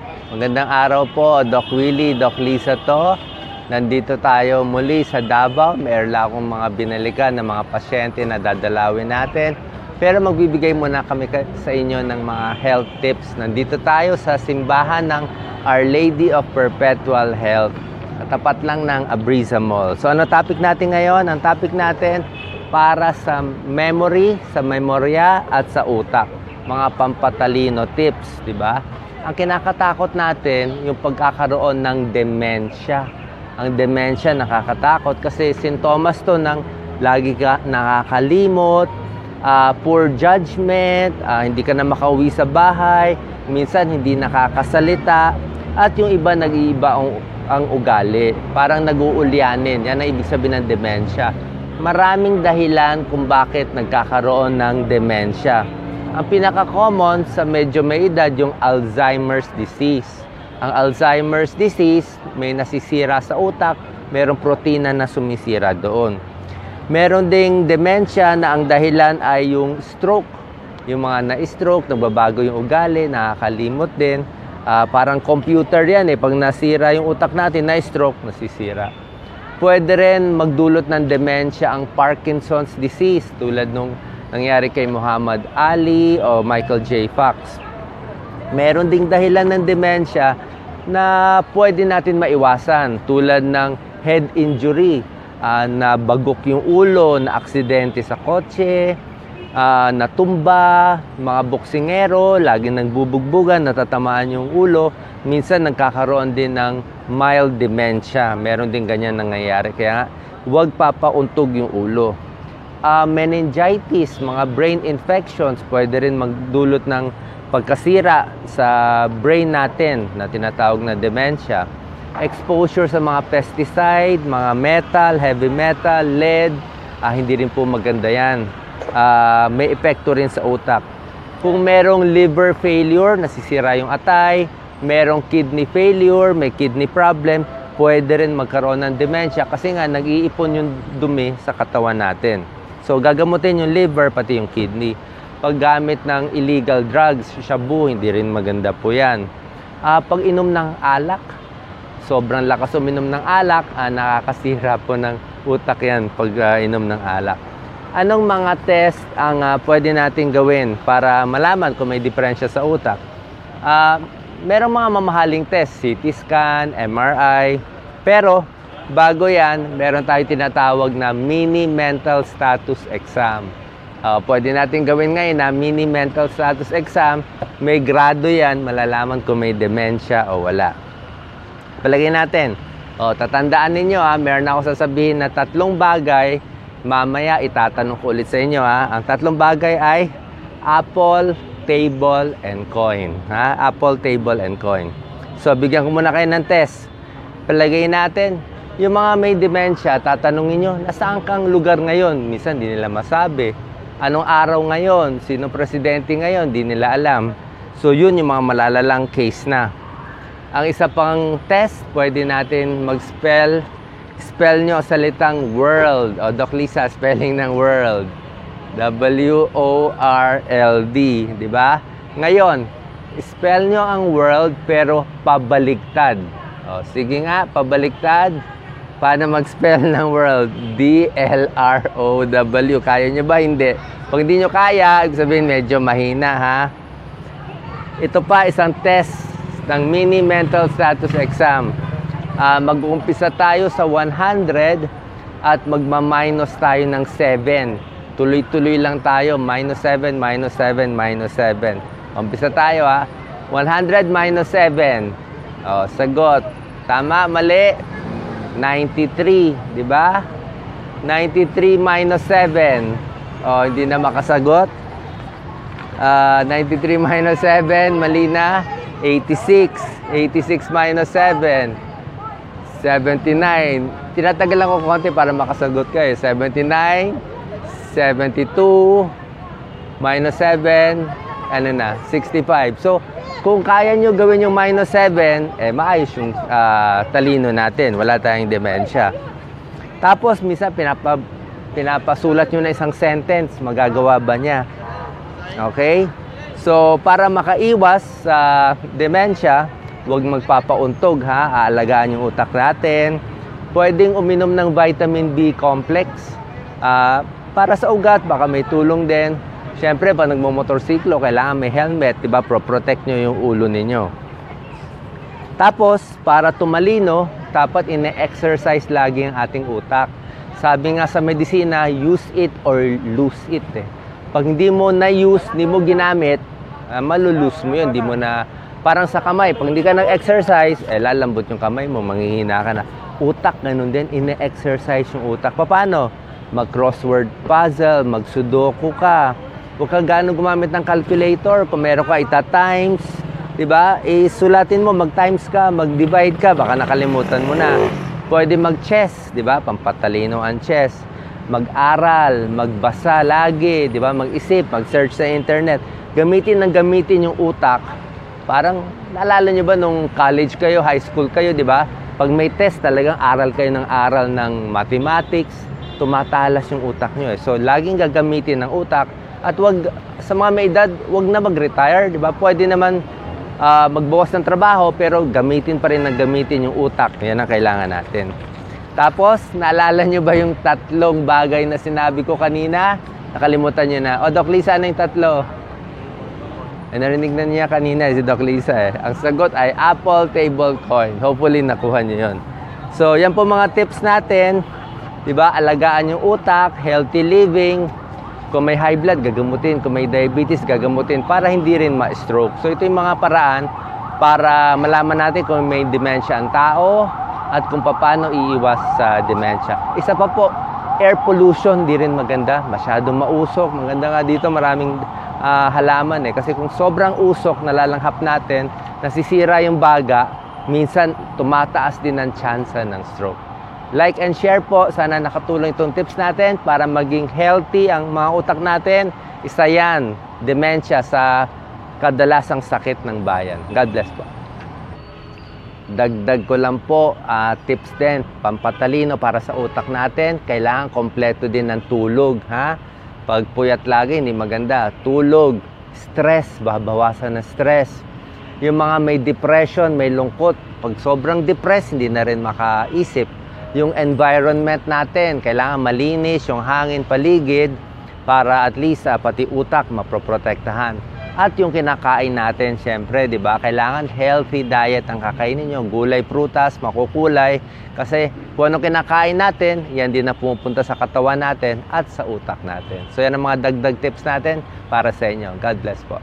Magandang araw po, Doc Willie, Doc Lisa to. Nandito tayo muli sa Davao. Mayroon lang akong mga binalikan ng mga pasyente na dadalawin natin. Pero magbibigay muna kami sa inyo ng mga health tips. Nandito tayo sa simbahan ng Our Lady of Perpetual Health. Tapat lang ng Abriza Mall. So ano topic natin ngayon? Ang topic natin para sa memory, sa memorya at sa utak. Mga pampatalino tips, di ba? Ang kinakatakot natin, yung pagkakaroon ng dementia. Ang dementia nakakatakot kasi sintomas to ng lagi ka nakakalimot, poor judgment, hindi ka na makauwi sa bahay, minsan hindi nakakasalita, at yung iba nag-iiba ang ugali. Parang nag-uulyanin. Yan ang ibig sabihin ng dementia. Maraming dahilan kung bakit nagkakaroon ng dementia. Ang pinaka-common sa medyo may edad, yung Alzheimer's disease. Ang Alzheimer's disease, may nasisira sa utak, merong protina na sumisira doon. Meron ding dementia na ang dahilan ay yung stroke. Yung mga na-stroke, nagbabago yung ugali, nakakalimot din. Parang computer yan eh. Pag nasira yung utak natin, na-stroke, nasisira. Pwede rin magdulot ng dementia ang Parkinson's disease, tulad nung nangyari kay Muhammad Ali o Michael J. Fox. Meron ding dahilan ng dementia na pwede natin maiwasan, tulad ng head injury, na bagok yung ulo, na aksidente sa kotse, natumba, mga boksingero, laging nagbubugbugan, natatamaan yung ulo. Minsan nagkakaroon din ng mild dementia. Meron din ganyan nangyayari. Kaya huwag papauntog yung ulo. Meningitis, mga brain infections, pwede rin magdulot ng pagkasira sa brain natin na tinatawag na dementia. Exposure sa mga pesticide, mga metal, heavy metal, lead, hindi rin po maganda yan. May epekto rin sa utak. Kung merong liver failure, nasisira yung atay, merong kidney failure, may kidney problem, pwede rin magkaroon ng dementia kasi nga nag-iipon yung dumi sa katawan natin. So gagamutin yung liver, pati yung kidney. Paggamit ng illegal drugs, shabu, hindi rin maganda po yan. Pag-inom ng alak, sobrang lakas uminom ng alak, nakakasira po ng utak yan pag inom ng alak. Anong mga test ang pwede natin gawin para malaman kung may diferensya sa utak? Merong mga mamahaling test, CT scan, MRI, pero bago yan, meron tayong tinatawag na mini mental status exam. Pwede natin gawin ngayon na mini mental status exam. May grado yan, malalaman kung may dementia o wala. Palagay natin. Tatandaan ninyo, meron ako sasabihin na 3 bagay. Mamaya itatanong ko ulit sa inyo. Ang 3 bagay ay apple, table, and coin. Apple, table, and coin. So, bigyan ko muna kayo ng test. Palagay natin, yung mga may dementia, tatanungin nyo, nasaan kang lugar ngayon? Minsan, di nila masabi. Anong araw ngayon? Sino presidente ngayon? Di nila alam. So, yun yung mga malalalang case na. Ang isa pang test, pwede natin mag-spell. Spell nyo salitang world. Doc Lisa, spelling ng world. W-O-R-L-D. Diba? Ngayon, spell nyo ang world pero pabaliktad. Sige nga, pabaliktad. Paano mag-spell ng world? D-L-R-O-W. Kaya nyo ba? Hindi. Pag hindi nyo kaya, ibig sabihin medyo mahina, ha? Ito pa, isang test ng mini mental status exam. Mag-uumpisa tayo sa 100 at magma-minus tayo ng 7. Tuloy-tuloy lang tayo. Minus 7, minus 7, minus 7. Umpisa tayo, ha? 100 minus 7. Sagot. Tama, mali. 93, di ba? 93 minus 7. Hindi na makasagot. 93 minus 7, mali na. 86. 86 minus 7. 79. Tinatagal lang ko konti para makasagot kayo. 79, 72, minus 7, 65. So, kung kaya nyo gawin yung minus 7, maayos yung talino natin. Wala tayong dementia. Tapos, minsan, pinapasulat nyo na isang sentence. Magagawa ba niya? Okay? So, para makaiwas sa dementia, huwag magpapauntog ha, aalagaan yung utak natin. Pwedeng uminom ng vitamin B complex para sa ugat, baka may tulong din. Siyempre, pag nagmumotorsiklo, kailangan may helmet, diba? Pro-protect nyo yung ulo ninyo. Tapos, para tumalino, dapat ine-exercise lagi ang ating utak. Sabi nga sa medisina, use it or lose it. Pag hindi mo na-use, hindi mo ginamit, malulose mo yun. Hindi mo na, parang sa kamay, pag hindi ka nag-exercise, lalambot yung kamay mo, manghihina ka na. Utak, ganun din, ine-exercise yung utak. Paano? Mag-crossword puzzle, mag-sudoku ka. Huwag ka gano'ng gumamit ng calculator. Kung meron ka, ita-times. Diba? Sulatin mo, mag-times ka, mag-divide ka, baka nakalimutan mo na. Pwede mag-chess, diba? Pampatalino ang chess. Mag-aral, magbasa lagi, diba? Mag-isip, mag-search sa internet. Gamitin yung utak. Parang, naalala nyo ba nung college kayo, high school kayo, diba? Pag may test, talagang aral kayo ng aral ng mathematics, tumatalas yung utak nyo. So, laging gagamitin ng utak. At wag, sa mga may edad, wag na mag-retire, diba? Pwede naman magbawas ng trabaho pero gamitin pa rin yung utak. Yan ang kailangan natin. Tapos, naalala nyo ba yung 3 bagay na sinabi ko kanina? Nakalimutan nyo na. O, Doc Lisa, ano yung 3? Narinig na niya kanina si Doc Lisa. Ang sagot ay Apple Table Coin. Hopefully, nakuha nyo yun. So, yan po mga tips natin. Diba? Alagaan yung utak, healthy living. Kung may high blood, gagamutin. Kung may diabetes, gagamutin para hindi rin ma-stroke. So, ito yung mga paraan para malaman natin kung may dementia ang tao at kung paano iiwas sa dementia. Isa pa po, air pollution, di rin maganda. Masyadong mausok. Maganda nga dito, maraming halaman Kasi kung sobrang usok, nalalanghap natin, nasisira yung baga, minsan tumataas din ang tsansa ng stroke. Like and share po. Sana nakatulong itong tips natin para maging healthy ang mga utak natin. Isa yan, dementia sa kadalasang sakit ng bayan. God bless po. Dagdag ko lang po, tips din, pampatalino para sa utak natin. Kailangan kompleto din ng tulog. Pag puyat lagi, hindi maganda. Tulog, stress, babawasan ng stress. Yung mga may depression, may lungkot, pag sobrang depressed, hindi na rin makaisip. Yung environment natin, kailangan malinis, yung hangin paligid para at least pati utak maproprotektahan. At yung kinakain natin, syempre, di ba? Kailangan healthy diet ang kakainin nyo. Gulay, prutas, makukulay. Kasi kung anong kinakain natin, yan din na pumupunta sa katawan natin at sa utak natin. So yan ang mga dagdag tips natin para sa inyo. God bless po.